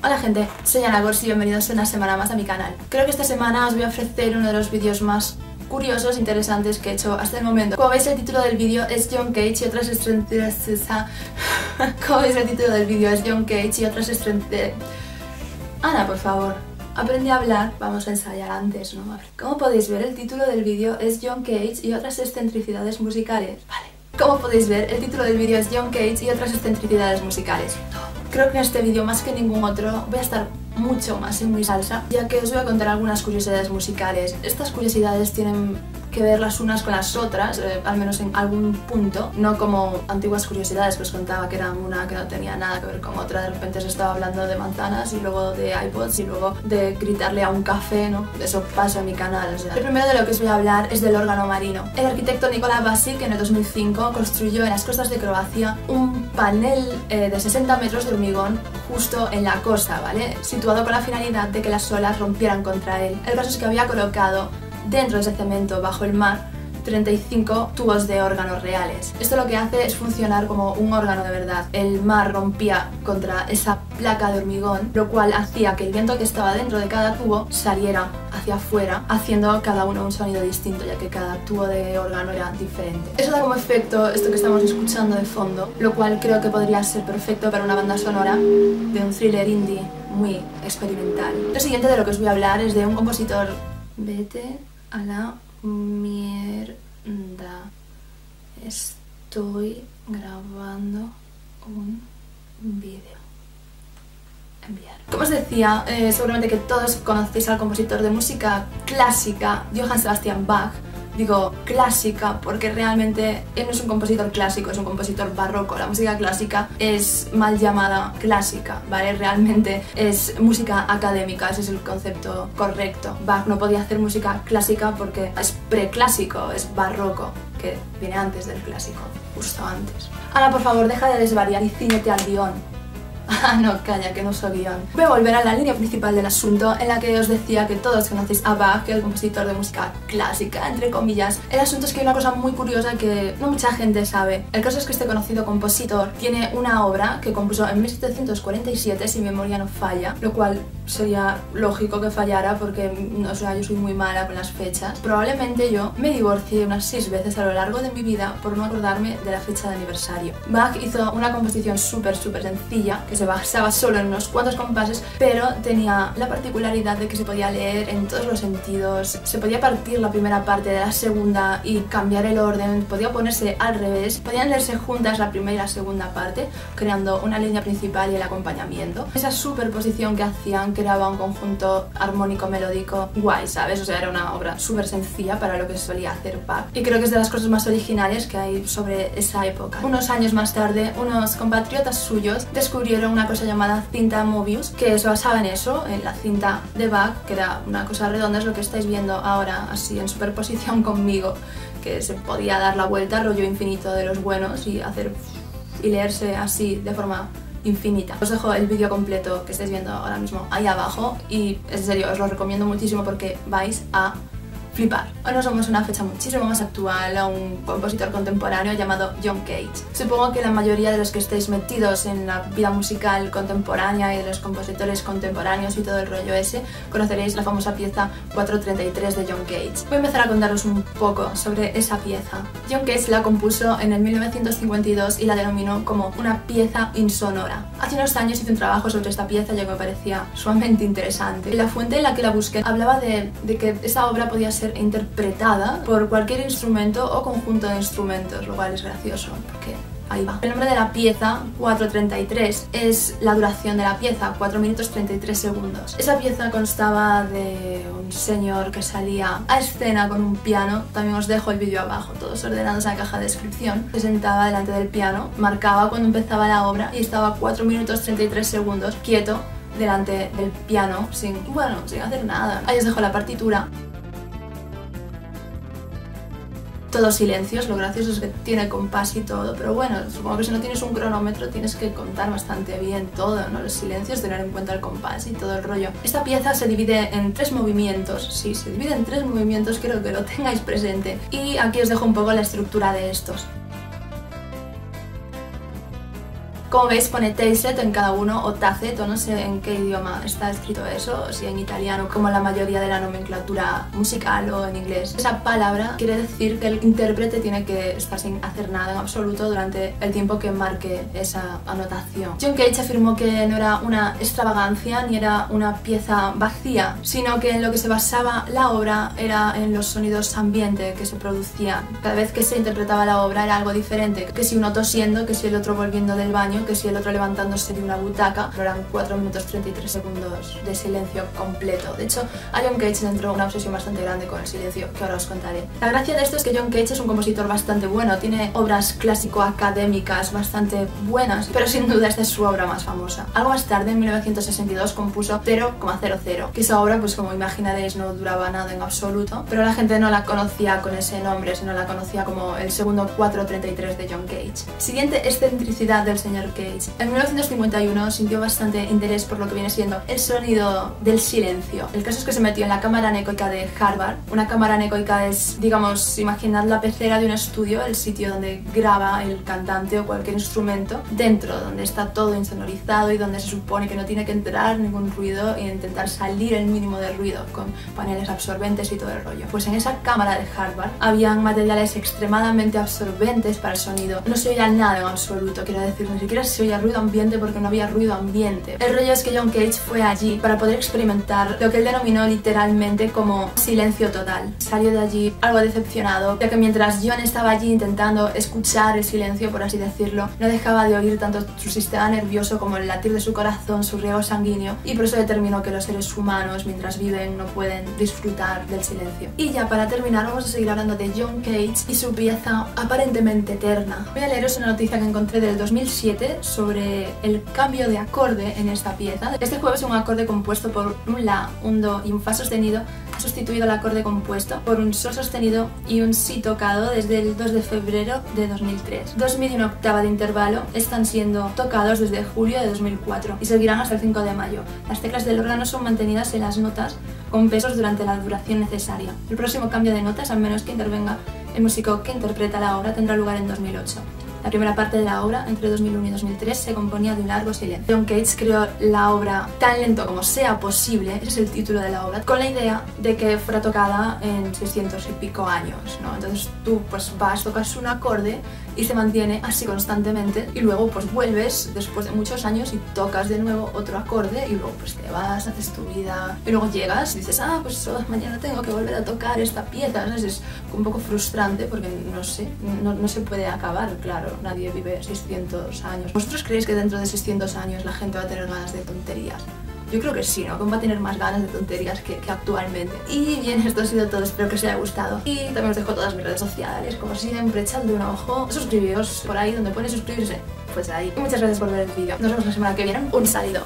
Hola gente, soy Ana Gorsi y bienvenidos una semana más a mi canal. Creo que esta semana os voy a ofrecer uno de los vídeos más curiosos e interesantes que he hecho hasta el momento. Como veis, el título del vídeo es John Cage y otras Ana, por favor, aprendí a hablar. Vamos a ensayar antes, ¿no? A ver. Como podéis ver, el título del vídeo es John Cage y otras excentricidades musicales. Vale. Como podéis ver, el título del vídeo es John Cage y otras excentricidades musicales. Creo que en este vídeo, más que ningún otro, voy a estar mucho más en mi salsa, ya que os voy a contar algunas curiosidades musicales. Estas curiosidades tienen que ver las unas con las otras, al menos en algún punto, no como antiguas curiosidades que os contaba que eran una que no tenía nada que ver con otra. De repente se estaba hablando de manzanas y luego de iPods y luego de gritarle a un café, ¿no? Eso pasa en mi canal, o sea. El primero de lo que os voy a hablar es del órgano marino. El arquitecto Nikola Basic en el 2005 construyó en las costas de Croacia un panel de 60 metros de hormigón justo en la costa, ¿vale? Situado con la finalidad de que las olas rompieran contra él. El caso es que había colocado dentro de ese cemento, bajo el mar, 35 tubos de órganos reales. Esto lo que hace es funcionar como un órgano de verdad. El mar rompía contra esa placa de hormigón, lo cual hacía que el viento que estaba dentro de cada tubo saliera hacia afuera, haciendo cada uno un sonido distinto, ya que cada tubo de órgano era diferente. Eso da como efecto esto que estamos escuchando de fondo, lo cual creo que podría ser perfecto para una banda sonora de un thriller indie muy experimental. Lo siguiente de lo que os voy a hablar es de un compositor. Vete a la mierda. Estoy grabando un vídeo. Enviar. Como os decía, seguramente que todos conocéis al compositor de música clásica, Johann Sebastian Bach. Digo clásica porque realmente él no es un compositor clásico, es un compositor barroco. La música clásica es mal llamada clásica, ¿vale? Realmente es música académica, ese es el concepto correcto. Bach no podía hacer música clásica porque es preclásico, es barroco, que viene antes del clásico, justo antes. Ahora, por favor, deja de desvariar y cíñete al guión. Ah, no, calla, que no uso guión. Voy a volver a la línea principal del asunto, en la que os decía que todos conocéis a Bach, que es el compositor de música clásica, entre comillas. El asunto es que hay una cosa muy curiosa que no mucha gente sabe. El caso es que este conocido compositor tiene una obra que compuso en 1747, si mi memoria no falla, lo cual sería lógico que fallara porque, o sea, yo soy muy mala con las fechas. Probablemente yo me divorcié unas 6 veces a lo largo de mi vida por no acordarme de la fecha de aniversario. Bach hizo una composición súper sencilla, que se basaba solo en unos cuantos compases, pero tenía la particularidad de que se podía leer en todos los sentidos. Se podía partir la primera parte de la segunda y cambiar el orden, podía ponerse al revés, podían leerse juntas la primera y la segunda parte, creando una línea principal y el acompañamiento. Esa superposición que hacían creaba un conjunto armónico melódico guay, ¿sabes? O sea, era una obra súper sencilla para lo que solía hacer Bach, y creo que es de las cosas más originales que hay sobre esa época. Unos años más tarde, unos compatriotas suyos descubrieron una cosa llamada cinta Mobius, que se basaba en eso, en la cinta de Bach, que era una cosa redonda, es lo que estáis viendo ahora así en superposición conmigo, que se podía dar la vuelta, rollo infinito de los buenos, y hacer y leerse así de forma infinita. Os dejo el vídeo completo que estáis viendo ahora mismo ahí abajo y en serio os lo recomiendo muchísimo porque vais a flipar. Hoy nos vamos a una fecha muchísimo más actual, a un compositor contemporáneo llamado John Cage. Supongo que la mayoría de los que estéis metidos en la vida musical contemporánea y de los compositores contemporáneos y todo el rollo ese, conoceréis la famosa pieza 433 de John Cage. Voy a empezar a contaros un poco sobre esa pieza. John Cage la compuso en el 1952 y la denominó como una pieza insonora. Hace unos años hice un trabajo sobre esta pieza ya que me parecía sumamente interesante. La fuente en la que la busqué hablaba de que esa obra podía ser interpretada por cualquier instrumento o conjunto de instrumentos, lo cual es gracioso porque ahí va. El nombre de la pieza, 4:33, es la duración de la pieza, 4 minutos 33 segundos. Esa pieza constaba de un señor que salía a escena con un piano, también os dejo el vídeo abajo, todos ordenados en la caja de descripción. Se sentaba delante del piano, marcaba cuando empezaba la obra y estaba 4 minutos 33 segundos quieto delante del piano sin hacer nada. Ahí os dejo la partitura. Todos silencios, lo gracioso es que tiene compás y todo, pero bueno, supongo que si no tienes un cronómetro tienes que contar bastante bien todo, ¿no? Los silencios, tener en cuenta el compás y todo el rollo. Esta pieza se divide en 3 movimientos, sí, se divide en 3 movimientos, quiero que lo tengáis presente. Y aquí os dejo un poco la estructura de estos. Como veis pone Tacet en cada uno, o Tacet, o no sé en qué idioma está escrito eso, si en italiano como la mayoría de la nomenclatura musical o en inglés. Esa palabra quiere decir que el intérprete tiene que estar sin hacer nada en absoluto durante el tiempo que marque esa anotación. John Cage afirmó que no era una extravagancia ni era una pieza vacía, sino que en lo que se basaba la obra era en los sonidos ambiente que se producían. Cada vez que se interpretaba la obra era algo diferente, que si uno tosiendo, que si el otro volviendo del baño, que si el otro levantándose de una butaca. Eran 4 minutos 33 segundos de silencio completo. De hecho, a John Cage le entró una obsesión bastante grande con el silencio, que ahora os contaré. La gracia de esto es que John Cage es un compositor bastante bueno, tiene obras clásico-académicas bastante buenas, pero sin duda esta es su obra más famosa. Algo más tarde, en 1962, compuso 0,00, que esa obra, pues como imaginaréis, no duraba nada en absoluto, pero la gente no la conocía con ese nombre, sino la conocía como el segundo 433 de John Cage. Siguiente excentricidad del señor Cage. En 1951 sintió bastante interés por lo que viene siendo el sonido del silencio. El caso es que se metió en la cámara anecoica de Harvard. Una cámara anecoica es, digamos, imaginad la pecera de un estudio, el sitio donde graba el cantante o cualquier instrumento, dentro, donde está todo insonorizado y donde se supone que no tiene que entrar ningún ruido e intentar salir el mínimo de ruido con paneles absorbentes y todo el rollo. Pues en esa cámara de Harvard habían materiales extremadamente absorbentes para el sonido. No se oía nada en absoluto, quiero decir, ni siquiera se oía ruido ambiente porque no había ruido ambiente. El rollo es que John Cage fue allí para poder experimentar lo que él denominó literalmente como silencio total. Salió de allí algo decepcionado, ya que mientras John estaba allí intentando escuchar el silencio, por así decirlo, no dejaba de oír tanto su sistema nervioso como el latir de su corazón, su riego sanguíneo, y por eso determinó que los seres humanos, mientras viven, no pueden disfrutar del silencio. Y ya para terminar, vamos a seguir hablando de John Cage y su pieza aparentemente eterna. Voy a leeros una noticia que encontré del 2007 sobre el cambio de acorde en esta pieza. Este jueves un acorde compuesto por un La, un Do y un Fa sostenido ha sustituido el acorde compuesto por un Sol sostenido y un Si tocado desde el 2 de febrero de 2003. 2 Mi y una octava de intervalo están siendo tocados desde julio de 2004 y seguirán hasta el 5 de mayo. Las teclas del órgano son mantenidas en las notas con pesos durante la duración necesaria. El próximo cambio de notas, al menos que intervenga el músico que interpreta la obra, tendrá lugar en 2008. La primera parte de la obra, entre 2001 y 2003, se componía de un largo silencio. John Cage creó la obra tan lento como sea posible, ese es el título de la obra, con la idea de que fuera tocada en 600 y pico años, ¿no? Entonces tú pues vas, tocas un acorde y se mantiene así constantemente y luego pues vuelves después de muchos años y tocas de nuevo otro acorde y luego pues te vas, haces tu vida y luego llegas y dices, ah, pues mañana tengo que volver a tocar esta pieza, ¿sabes? Es un poco frustrante porque no sé, no se puede acabar, claro, nadie vive 600 años. ¿Vosotros creéis que dentro de 600 años la gente va a tener ganas de tonterías? Yo creo que sí, ¿no? Que va a tener más ganas de tonterías que actualmente. Y bien, esto ha sido todo, espero que os haya gustado. Y también os dejo todas mis redes sociales, como siempre, echadle un ojo. Suscribíos por ahí donde pone suscribirse, pues ahí. Y muchas gracias por ver el vídeo. Nos vemos la semana que viene. Un saludo.